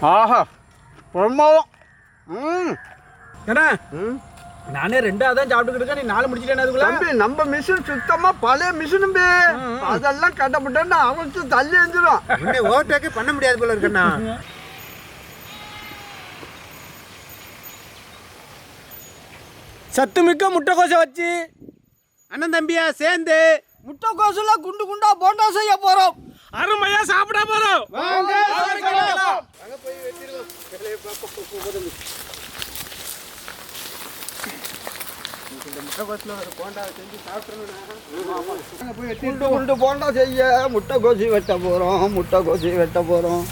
ஆஹா பிரமாதம். ஏன்னா நானே ரெண்டாவது தான் சாப்பிட்டுக்கிட்டு இருக்கேன். நீ 4 முடிச்சிட்டேன். அதுக்குள்ள தம்பி நம்ம மிஷின் சுத்தமா பழைய மிஷினும் அதெல்லாம் கட்டப்பட்டேன்னா அவனுக்கு தள்ளி எழுந்துடும். உன்னை ஓவர்டேக்கே பண்ண முடியாது போல இருக்குண்ணா. சத்துமிக்க முட்டைக்கோசை வச்சு அண்ணன் தம்பியா சேர்ந்து முட்டைக்கோசுல குண்டு குண்டா போண்டா செய்ய போறோம். அருமையா சாப்பிட போறோம். குண்டு குண்டு போண்டா செய்ய முட்டைக்கோசி வெட்ட போறோம். முட்டைக்கோசி வெட்ட போறோம்.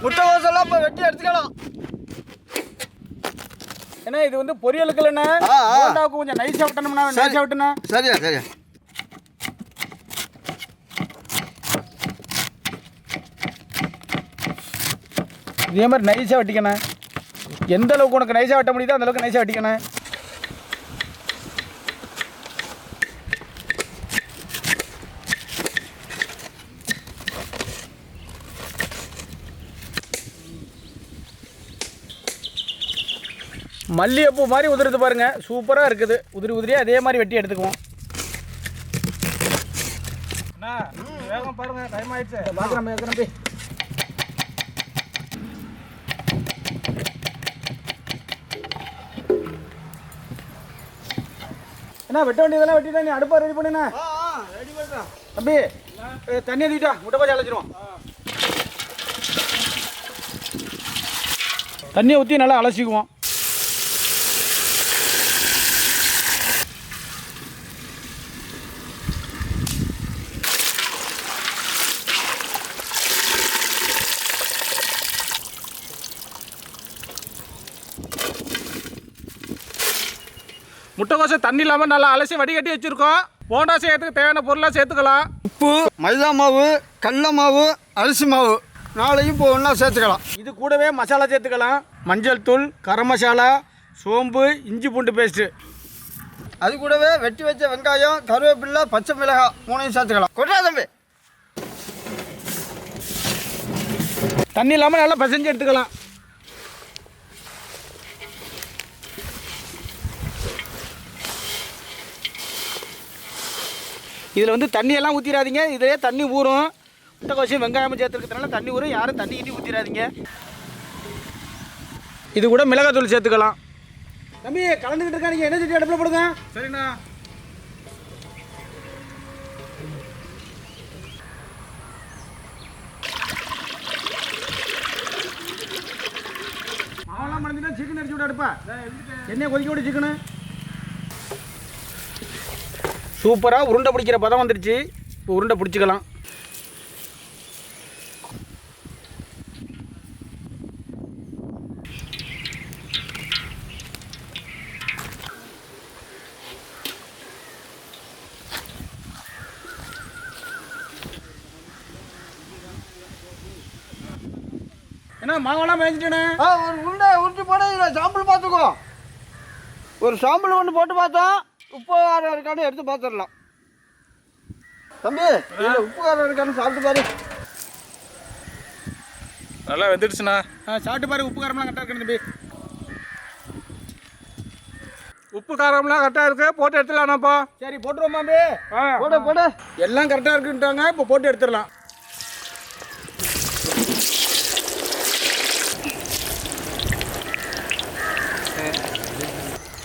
முட்டைக்கோசெல்லாம் இப்போ வெட்டி எடுத்துக்கலாம். ஏன்னா இது வந்து பொரியலுக்கு இல்லைன்னா போண்டாவுக்கு கொஞ்சம் நைஸாக விட்டணும்னா நைஸாக விட்டணும். சரியா சரியா. இதே மாதிரி நைஸாக வெட்டிக்கணும். எந்த அளவுக்கு உனக்கு நைஸாக வெட்ட முடியுதோ அந்த அளவுக்கு நைஸாக வெட்டிக்கணும். மல்லிகைப்பூ மாதிரி உதிருது பாருங்க, சூப்பராக இருக்குது. உதிரி உதிரியாக அதே மாதிரி வெட்டி எடுத்துக்குவோம். வேகம் பாருங்க, டைம் ஆயிடுச்சு. பார்க்குறேன் தம்பி. என்ன வெட்ட வேண்டியதெல்லாம் வெட்டிட்டா நீ அடுப்பா ரெடி பண்ணுண்ணா. ரெடி பண்ணுறேன் தம்பி. தண்ணி ஊற்றிட்டா முட்டைக்கோசை அழைச்சிருவோம். தண்ணியை ஊற்றி நல்லா அலசிக்குவோம். முட்டைக்கோசை தண்ணி இல்லாமல் நல்லா அலசி வடிகட்டி வச்சுருக்கோம். போண்டா செய்யறதுக்கு தேவையான பொருளாக சேர்த்துக்கலாம். உப்பு, மைதா மாவு, கடல மாவு, அரிசி மாவு 4ஐயும் இப்போ ஒன்றா சேர்த்துக்கலாம். இது கூடவே மசாலா சேர்த்துக்கலாம். மஞ்சள் தூள், கரம் மசாலா, சோம்பு, இஞ்சி பூண்டு பேஸ்ட்டு. அது கூடவே வெட்டி வச்ச வெங்காயம், கருவேப்பிலை, பச்சை மிளகாய் 3ஐயும் சேர்த்துக்கலாம். கொட்டா தம்பி. தண்ணி இல்லாமல் நல்லா பிசைஞ்சு எடுத்துக்கலாம். இதில் வந்து தண்ணியெல்லாம் ஊற்றிடாதீங்க. இதிலே தண்ணி ஊறும். முட்டைக்கோசு வெங்காயம் சேர்த்துக்கிறதுனால தண்ணி ஊறும். யாரும் தண்ணி கிண்டி ஊற்றிடாதீங்க. இது கூட மிளகாத்தூள் சேர்த்துக்கலாம். தம்பி கலந்துக்கிட்டு இருக்கா, நீங்கள் என்ன சட்டி அடுப்பில் போடுங்க. சரிண்ணா. மாவெல்லாம் மறந்துட்டா சிக்கன் அடிச்சு விட அடுப்பா. எண்ணெய் கொதிக்க விட சிக்கனு. சூப்பராக உருண்டை பிடிக்கிற பதம் வந்துடுச்சு. இப்போ உருண்டை பிடிச்சிக்கலாம். என்ன மாவெல்லாம் மேய்ஞ்சிட்டேனே. ஒரு உருண்டை உருட்டி போட சாம்பிள் பார்த்துக்கோ. ஒரு சாம்பிள் ஒன்று போட்டு பார்த்தா உப்பு காரம் இருக்கான்னு எடுத்து பார்த்துடலாம். தம்பி உப்பு காரம் இருக்கான்னு சாப்பிட்டு பாரு. நல்லா வெந்துடுச்சுண்ணா. சாப்பிட்டு பாரு. உப்பு காரம்லாம் கரெக்டாக இருக்கு தம்பி. உப்பு காரம்லாம் கரெக்டாக இருக்கு. போட்டு எடுத்துடலாம்ப்பா. சரி போட்டுருவோம் தம்பி. போட போட எல்லாம் கரெக்டாக இருக்குன்ட்டாங்க. இப்போ போட்டு எடுத்துடலாம்.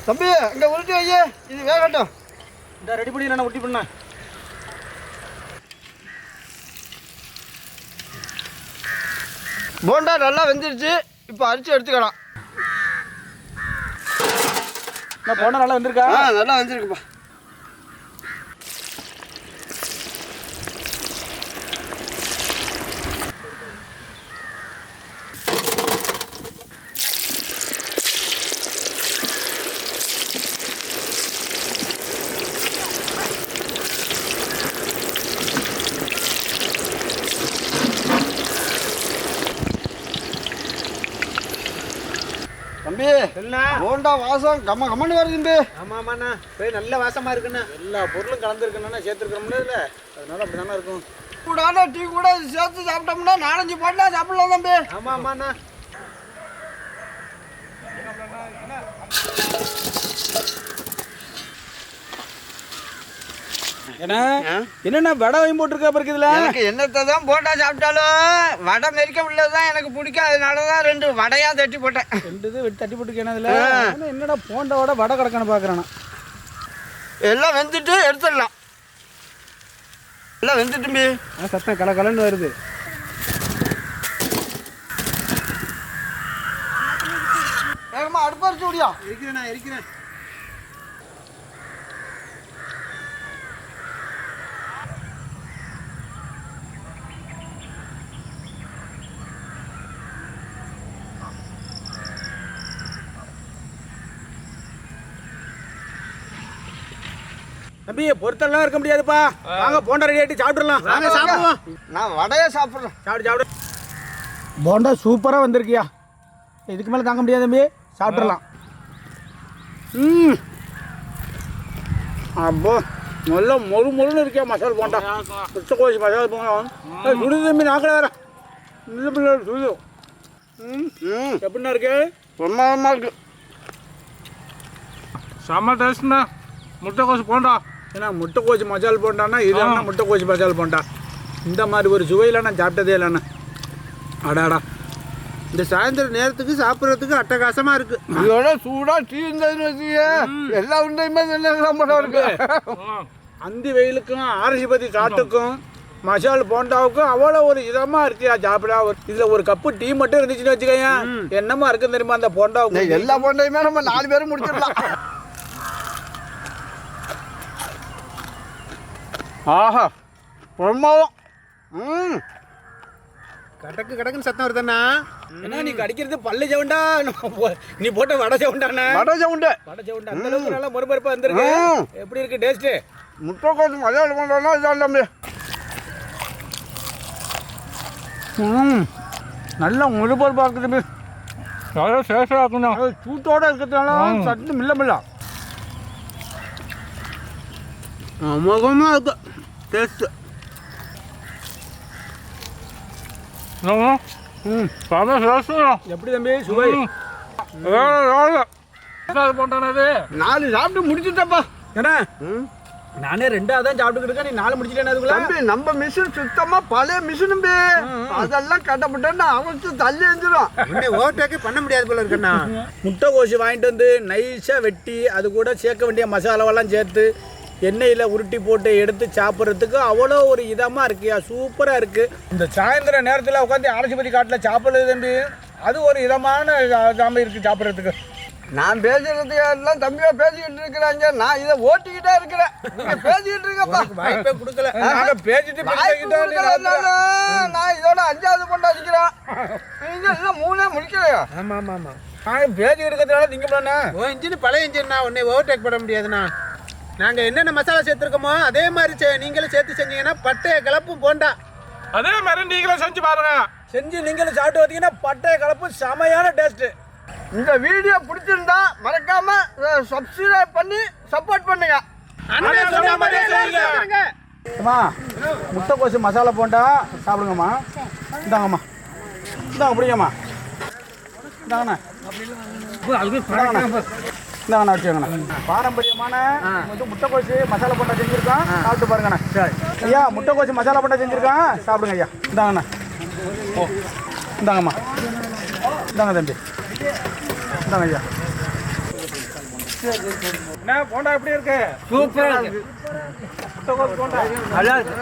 தம்பி இங்கே உருட்டி வையே, இது வேகட்டும். இந்த ரெடி பண்ணி நான் உருட்டி பண்ணேன். போண்டா நல்லா வெந்துருச்சு. இப்போ அரிச்சு எடுத்துக்கலாம். போண்டா நல்லா வந்திருக்கா? நல்லா வந்துருக்குப்பா. தம்பி போண்டா வாசம் கம்ம கம்மன்னு வருது தம்பி. ஆமாம் ஆமாண்ணா, போய் நல்ல வாசமாக இருக்குண்ணா. எல்லா பொருளும் கலந்துருக்குண்ணா, சேர்த்துருக்கோம்ல இல்லை, அதனால அப்படி தானே இருக்கும். கூடான டீ கூட சேர்த்து சாப்பிட்டோம்னா 4-5 போட்டா சாப்பிடலாம் தம்பி. ஆமா ஆமாண்ணா. ஏன்னா என்னென்ன வடை வாங்கி போட்டிருக்கா பிறகு இதுல எனக்கு என்னத்தை தான் போட்டா சாப்பிட்டாலும் வடை மெரிக்க உள்ளதுதான் எனக்கு பிடிக்கும். அதனாலதான் 2 வடையா தட்டி போட்டேன். 2 இது வெட்டி தட்டி போட்டுருக்கேன் இதுல. என்னடா போண்டா வடை கிடக்கான்னு பாக்குறேன். எல்லாம் வெந்துட்டு எடுத்துடலாம். எல்லாம் வெந்துட்டும்பி. சத்தம் கலன்னு வருது. வேகமா அடுப்பறிச்சு விடியா. இருக்கிறேன். தம்பி பொறுத்தெல்லாம் இருக்க முடியாதுப்பா. வாங்க போண்டா ரெடி ஆகிட்டு சாப்பிடலாம். வாங்க சாப்பிடுவோம். நான் வடையை சாப்பிட்றேன். சாப்பிடு. போண்டா சூப்பராக வந்திருக்கியா. இதுக்கு மேலே தாங்க முடியாது தம்பி. சாப்பிட்றலாம். அப்போ நல்லா மொறுன்னு இருக்கியா மசாலா போண்டா. பிடிச்ச கோச்சி மசாலா போண்டா சுடு தம்பி. நாக்கில் வேற சுடு. எப்படின்னா இருக்கு? பிரமாதமாக இருக்கு. செம்ம டேஸ்ட்ண்ணா. முட்டைக்கோசு போண்டா. ஏன்னா முட்டைக்கோசு மசால் போண்டான்னா இது என்ன முட்டைக்கோசு மசால் போண்டா. இந்த மாதிரி ஒரு சுவையில் நான் சாப்பிட்டதே இல்லைண்ணா. அடாடா இந்த சாயந்தர நேரத்துக்கு சாப்பிட்றதுக்கு அட்டகாசமாக இருக்குது. இதோட சூடாக டீ இருந்ததுன்னு வச்சுக்க எல்லா உண்டையுமே நல்லா இருக்கு. அந்தி வெயிலுக்கும் ஆரசிபதி காட்டுக்கும் மசால் போண்டாவுக்கும் அவ்வளோ ஒரு இதமாக இருக்கியா சாப்பிடா. இதில் ஒரு கப்பு டீ மட்டும் இருந்துச்சுன்னு வச்சுக்கோங்க என்னமா இருக்குன்னு தெரியுமா அந்த போண்டாவுக்கு. எல்லா போண்டையுமே நம்ம 4 பேரும் முடிச்சிடலாம். ஆஹா பிரமாதம். கடக்குன்னு சத்தம் வருதுண்ணா. ஏன்னா நீ கடிக்கிறது பல்லு சவுண்டா நீ போட்ட வடை சவுண்டாண்ணா. வடை சவுண்டு அந்த அளவுக்கு நல்லா மொறுமொறுப்பா வந்துருக்கு. எப்படி இருக்கு டேஸ்ட்டு? முட்டைக்கோசு மசாலா போண்டா இதான் தம்பி. நல்லா மொறுமொறுப்பா இருக்குது தம்பி. நல்லா சேஷாக இருக்கணும். சூட்டோட இருக்கிறதுனால சட்டு மில்ல அமோகமாக இருக்கு டேஸ்ட்டு. எப்படி தம்பி சுவை? போட்டானது 4 சாப்பிட்டு முடிச்சுட்டப்பா. ஏன்னா நானே 2 தான் சாப்பிட்டுக்கிட்டு இருக்கேன். நீ 4 முடிச்சிட்டேன். அதுக்குள்ள தம்பி நம்ம மிஷின் சுத்தமா பழைய மிஷினும்பி. அதெல்லாம் கட்டப்பட்டா அவத்து தள்ளி எழுந்துடும். ஓவர்டேக்கே பண்ண முடியாது போல இருக்குண்ணா. முட்டைக்கோசு வாங்கிட்டு வந்து நைஸாக வெட்டி அது கூட சேர்க்க வேண்டிய மசாலாவெல்லாம் சேர்த்து எண்ணெயில் உருட்டி போட்டு எடுத்து சாப்பிட்றதுக்கு அவ்வளோ ஒரு இதமாக இருக்கியா. சூப்பராக இருக்குது. இந்த சாயந்தர நேரத்தில் உட்காந்து ஆரசிபதி காட்டில் சாப்பிட்றது தம்பி அது ஒரு இதமான இதாமல் இருக்குது சாப்பிட்றதுக்கு. நான் பேசுறது எல்லாம் தம்பியா பேசிக்கிட்டு இருக்கிறாங்க. நான் இதை ஓட்டிக்கிட்டே இருக்கிறேன். நீங்க பேசிக்கிட்டு இருக்கப்பா. வாய்ப்பே கொடுக்கல. பேசிட்டு நான் இதோட 5வது கொண்டு அடிக்கிறேன். நீங்க இன்னும் 3 முடிக்கலையா? ஆமாம் பேசிக்கிட்டு இருக்கிறதுனால திங்க போனா இன்ஜின் பழைய இன்ஜின்ண்ணா. உடனே ஓவர்டேக் பண்ண முடியாதுண்ணா. நாங்கள் என்னென்ன மசாலா சேர்த்துருக்கோமோ அதே மாதிரி நீங்களும் சேர்த்து செஞ்சீங்கன்னா பட்டைய கலப்பும் போண்டா. அதே மாதிரி நீங்களும் செஞ்சு பாருங்க. செஞ்சு நீங்களும் சாப்பிட்டு பார்த்தீங்கன்னா பட்டைய கலப்பு செமையான டேஸ்ட்டு. இந்த வீடியோ பிடிச்சிருந்தா மறக்காம சப்ஸ்கிரைப் பண்ணி சப்போர்ட் பண்ணுங்க. அம்மா முட்டைக்கோசு மசாலா போண்டா சாப்பிடுங்கம்மா. இந்தாங்கம்மா பிடிங்கம்மா. இந்தாங்கண்ணா வச்சுக்கோங்கண்ணா. பாரம்பரியமான முட்டைக்கோசு மசாலா போண்டா செஞ்சுருக்கோம். சாப்பிட்டு பாருங்கண்ணா. ஐயா முட்டைக்கோசு மசாலா போண்டா செஞ்சுருக்கோம். சாப்பிடுங்க ஐயா. இந்தாங்கண்ணா. இந்தாங்கம்மா. இந்தாங்க தம்பி. இந்தாங்க ஐயா. என்ன போண்டா எப்படி இருக்கு? சூப்பரா இருக்கு. முட்டைக்கோசு போண்டா நல்லா இருக்கு.